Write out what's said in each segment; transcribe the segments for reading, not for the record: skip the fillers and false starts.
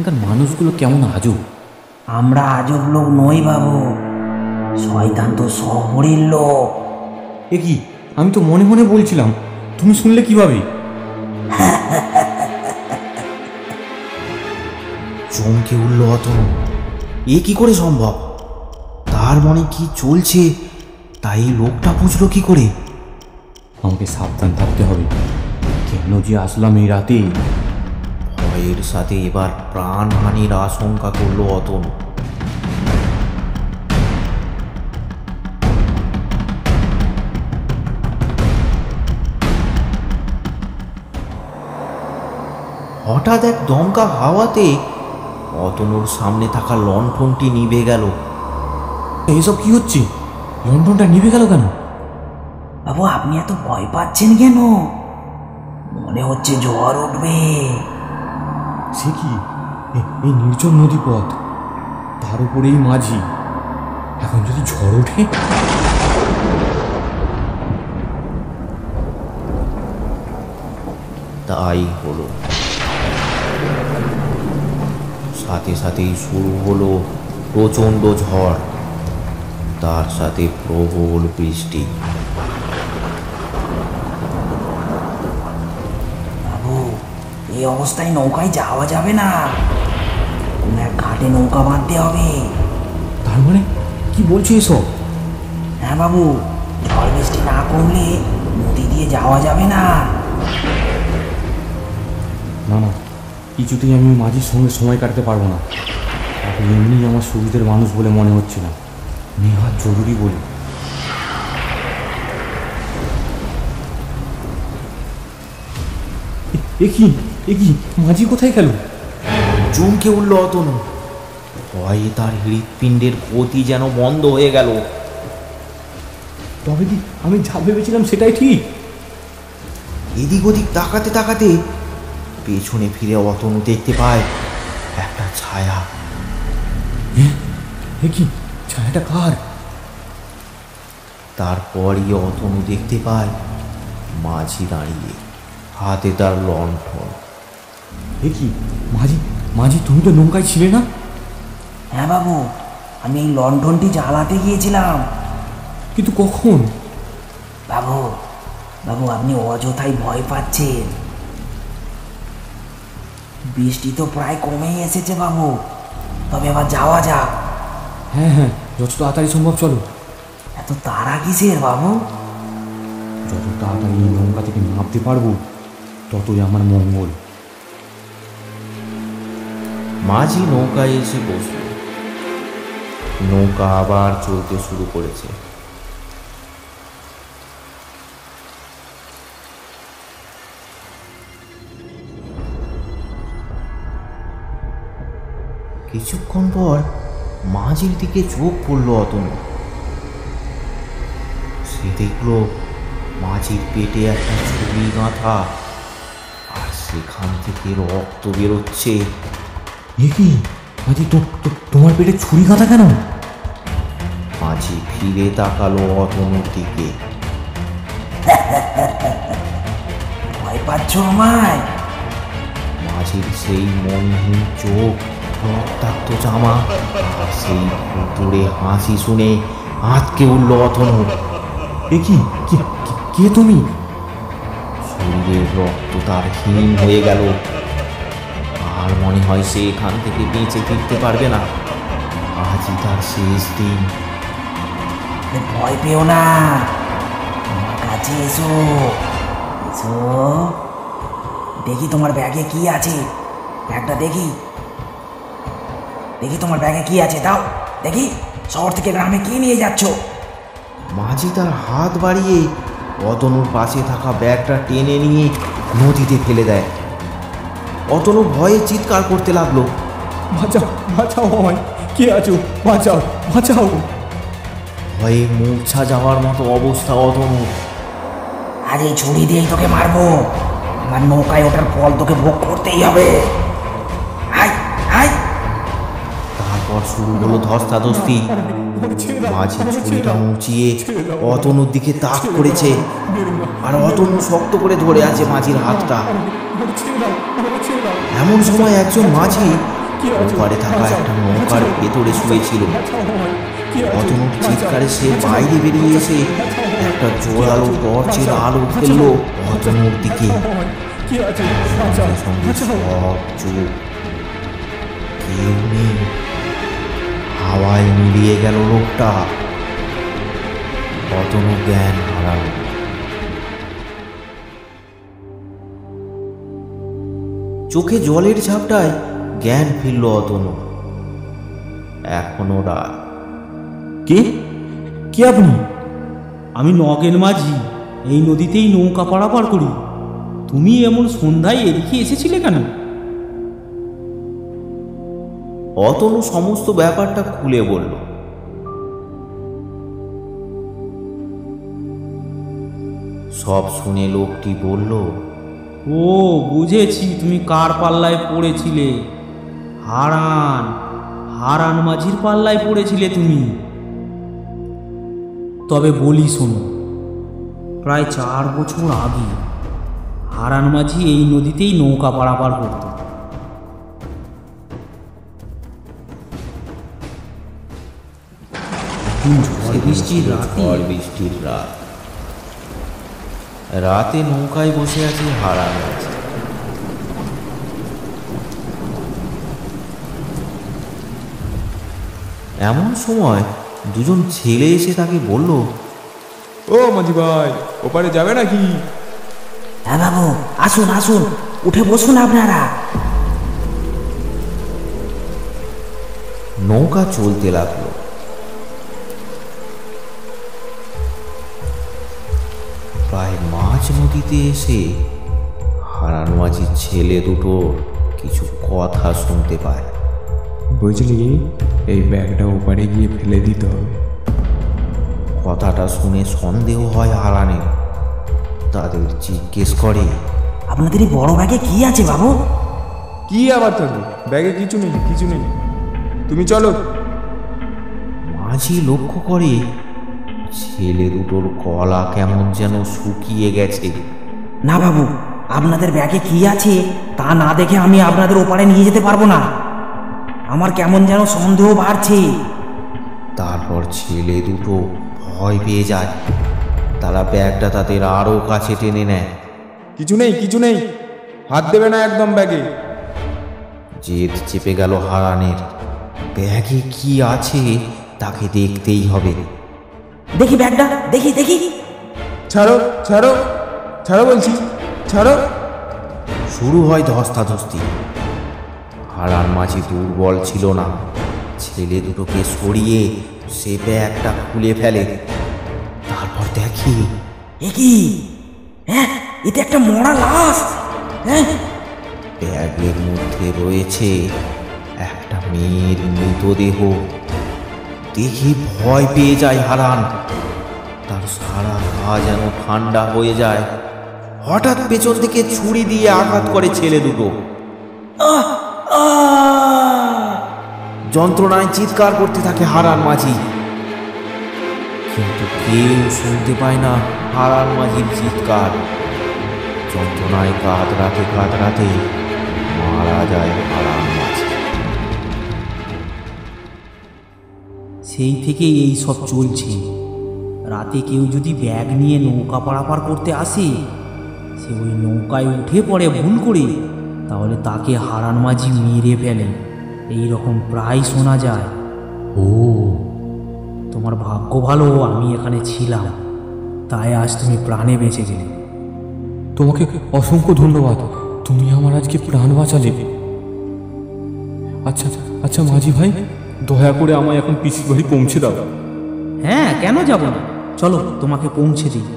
এখানকার মানুষগুলো কেমন আজব। আমরা আজব লোক নই বাবু, শয়তান তো শহরের লোক। এ কি, আমি তো মনে মনে বলছিলাম, তুমি শুনলে কিভাবে? চমকে উঠল অতনু। এ কি করে সম্ভব? তার মনে কি চলছে তাই লোকটা বুঝলো কি করে? আমাকে সাবধান থাকতে হবে। কেন যে আসলাম এই রাতে? ভয়ের সাথে এবার প্রাণহানির আশঙ্কা করলো অতনু। হঠাৎ এক দমকা হাওয়াতে অতনুর সামনে থাকা লণ্ঠনটি নিভে গেল। এইসব কি হচ্ছে? লণ্ঠনটা নিভে গেল কেন? বাবু আপনি এত ভয় পাচ্ছেন কেন? মনে হচ্ছে ঝড় উঠবে। সে কি, এই নির্জন নদী পথ, তার উপরেই মাঝি। এখন যদি ঝড় ওঠে? তাই হলো। সাথে সাথেই শুরু হলো প্রচণ্ড ঝড়, তার সাথে প্রবল বৃষ্টি। বাবু এই অবস্থায় নৌকায় যাওয়া যাবে না, কোনো এক ঘাটে নৌকা বাঁধতে হবে। তার মানে কি বলছো এসব? হ্যাঁ বাবু, ঝড় বৃষ্টি না কমলে নদী দিয়ে যাওয়া যাবে না। না না, কিছুতেই আমি মাঝির সঙ্গে সময় কাটাতে পারবো না। তাকে এমনি আমার সুবিধের মানুষ বলে মনে হচ্ছে না, নেহাত জরুরি বলে। এ কি, মাঝি কোথায় গেল? চমকে উঠল অতনু। ভয়ে তার হৃৎপিণ্ডের গতি যেন বন্ধ হয়ে গেল। তবে কি আমি যা ভেবেছিলাম সেটাই ঠিক? এদিক ওদিক তাকাতে তাকাতে পেছনে ফিরে অতনু দেখতে পায় একটা ছায়া। এ কি, ছায়াটা কার? তারপরই অতনু দেখতে পায় মাঝি দাঁড়িয়ে, হাতে তার লণ্ঠন। এ কি, মাঝি তুমি তো নৌকায় ছিলে না? হ্যাঁ বাবু, আমি এই লণ্ঠনটি জ্বালাতে গিয়েছিলাম। কিন্তু কখন? বাবু বাবু আপনি অযথাই ভয় পাচ্ছেন। বৃষ্টি তো প্রায় কমেই এসেছে বাবু, তবে এবার যাওয়া যাক। হ্যাঁ, যত তাড়াতাড়ি সম্ভব চলো। এত তাড়া কিসের বাবু? যত তাড়াতাড়ি এই নৌকা থেকে নামতে পারবো ততই আমার মঙ্গল। মাঝি নৌকায় এসে বসল। নৌকা আবার চলতে শুরু করেছে। কিছুক্ষণ পর মাঝির দিকে চোখ পড়ল অতনু। সে দেখল মাঝির পেটে একটা ছুরি গাঁথা, আর সেখান থেকে রক্ত বেরোচ্ছে। এ কি, মাঝি তোমার পেটে ছুরি গাঁথা কেন? মাঝি ফিরে তাকালো অতনুর দিকে। ভয় পাচ্ছ আমায়? মাঝির সেই মনহীন চোখ, রক্তাক্ত জামা, আর সেই ভুতুড়ে হাসি শুনে আঁতকে উঠল অতনু। এ কি, কে তুমি? শরীরের রক্ত তার হিম হয়ে গেল, আর মনে হয় সে এখান থেকে বেঁচে ফিরতে পারবে না। আজই তার শেষ দিন। ভয় পেও না, আমার কাছে এসো। এসো, দেখি তোমার ব্যাগে কি আছে। ব্যাগটা দেখি তোমার ব্যাগে কি আছে, দাও দেখি। শহর থেকে গ্রামে কি নিয়ে যাচ্ছ? মাঝি তার হাত বাড়িয়ে অতনুর পাশে থাকা ব্যাগটা টেনে নিয়ে নদীতে ফেলে দেয়। অতনু ভয়ে চিৎকার করতে লাগলো, বাঁচাও আমায়, কে আছো, বাঁচাও। ভয়ে মূর্ছা যাওয়ার মতো অবস্থা অতনু। আজ এই ছুরি দিয়েই তোকে মারবো। আমার নৌকায় ওঠার ফল তোকে ভোগ করতেই হবে। তারপর শুরু হলো ধস্তাধস্তি। মাঝি ছুরিটা মুচিয়ে অতনুর দিকে তাক করেছে, আর অতনু শক্ত করে ধরে আছে মাঝির হাতটা। এমন সময় একজন মাঝি ওপারে থাকা একটা নৌকার ভেতরে শুয়েছিল। অতনুর চিৎকারে সে বাইরে বেরিয়ে এসে একটা জোরালো টর্চের আলো ফেললো অতনুর দিকে। সঙ্গে সঙ্গে সব চুপ, কেউ নেই। হাওয়ায় মিলিয়ে গেল লোকটা। অতনু জ্ঞান হারালো। চোখে জলের ঝাপটায় জ্ঞান ফিরল অতনু। এখনো রাত। কে কে আপনি? আমি নগেন মাঝি, এই নদীতেই নৌকা পারাপার করি। তুমি এমন সন্ধ্যায় এদিকে এসেছিলে কেন? অতনু সমস্ত ব্যাপারটা খুলে বলল। সব শুনে লোকটি বলল, ও বুঝেছি, তুমি কার পাল্লায় পড়েছিলে। হারান মাঝির পাল্লায় পড়েছিলে তুমি। তবে বলি শোনো, প্রায় 4 বছর আগে হারান মাঝি এই নদীতেই নৌকা পারাপার করত। বৃষ্টির রাত। রাতে নৌকায় বসে আছে হারান মাঝি। এমন সময় দুজন ছেলে এসে তাকে বলল, ও মাঝি ভাই, ওপারে যাবে নাকি? হ্যাঁ বাবু, আসুন আসুন, উঠে বসুন আপনারা। নৌকা চলতে লাগলো। প্রায় মাঝ নদীতে এসে হারান মাঝির ছেলে দুটো কিছু কথা শুনতে পায়। বুঝলি, এই ব্যাগটা ওপারে গিয়ে ফেলে দিতে হবে। কথাটা শুনে সন্দেহ হয় হারানের। তাদের জিজ্ঞেস করে, আপনাদের এই বড় ব্যাগে কি আছে বাবু? কি আবার থাকবে? ব্যাগে কিছু নেই, কিছু নেই, তুমি চলো। মাঝি লক্ষ্য করে ছেলে দুটোর গলা কেমন যেন শুকিয়ে গেছে। না বাবু, আপনাদের ব্যাগে কি আছে তা না দেখে আমি আপনাদের ওপারে নিয়ে যেতে পারবো না। আমার কেমন যেন সন্দেহ বাড়ছে। তারপর ছেলে দুটো ভয় পেয়ে যায়। তারা ব্যাগটা তাদের আরো কাছে টেনে নেয়। কিছু নেই, কিছু নেই, হাত দেবে না একদম ব্যাগে। জেদ চেপে গেল হারানের। ব্যাগে কি আছে তাকে দেখতেই হবে। দেখি ব্যাগটা, দেখি দেখি। ছাড়ো ছাড়ো ছাড়ো বলছি, ছাড়ো। শুরু হয় ধস্তাধস্তি। হারান মাঝি দুর্বল ছিল না। ছেলে দুটোকে সরিয়ে সে ব্যাগটা খুলে ফেলে। তারপর দেখি, এ কি? হ্যাঁ, এতে একটা মরা লাশ। হ্যাঁ, ব্যাগের মধ্যে রয়েছে একটা মেয়ের মৃতদেহ। দেখে ভয় পেয়ে যায় হারান। তার সারা গা যেন ঠান্ডা হয়ে যায়। হঠাৎ পেছন থেকে ছুরি দিয়ে আঘাত করে ছেলে দুটো। যন্ত্রণায় চিৎকার করতে থাকে হারান মাঝি, কিন্তু কেউ শুনতে পায় না হারান মাঝির চিৎকার। যন্ত্রণায় কাতরাতে কাতরাতে মারা যায় হারান মাঝি। সেই থেকে এই সব চলছে। রাতে কেউ যদি ব্যাগ নিয়ে নৌকা পারাপার করতে আসে, সে ওই নৌকায় উঠে পড়ে ভুল করে, তাহলে তাকে হারান মাঝি মেরে ফেলে। এই রকম প্রায় শোনা যায়। ও, তোমার ভাগ্য ভালো আমি এখানে ছিলাম, তাই আজ তুমি প্রাণে বেঁচে গেলে। তোমাকে অসংখ্য ধন্যবাদ, তুমি আমার আজকে প্রাণ বাঁচালে। আচ্ছা আচ্ছা মাঝি ভাই, দয়া করে আমায় এখন পিসির বাড়ি পৌঁছে দাও। হ্যাঁ, কেন যাব না, চলো তোমাকে পৌঁছে দিই।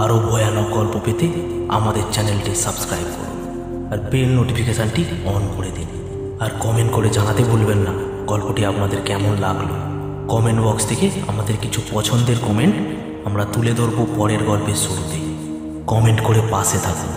আরও ভয়ানক গল্প পেতে আমাদের চ্যানেলটি সাবস্ক্রাইব করুন আর বেল নোটিফিকেশানটি অন করে দিন। আর কমেন্ট করে জানাতে ভুলবেন না গল্পটি আপনাদের কেমন লাগলো। কমেন্ট বক্স থেকে আমাদের কিছু পছন্দের কমেন্ট আমরা তুলে ধরবো পরের গল্পের শুরুতে। কমেন্ট করে পাশে থাকুন।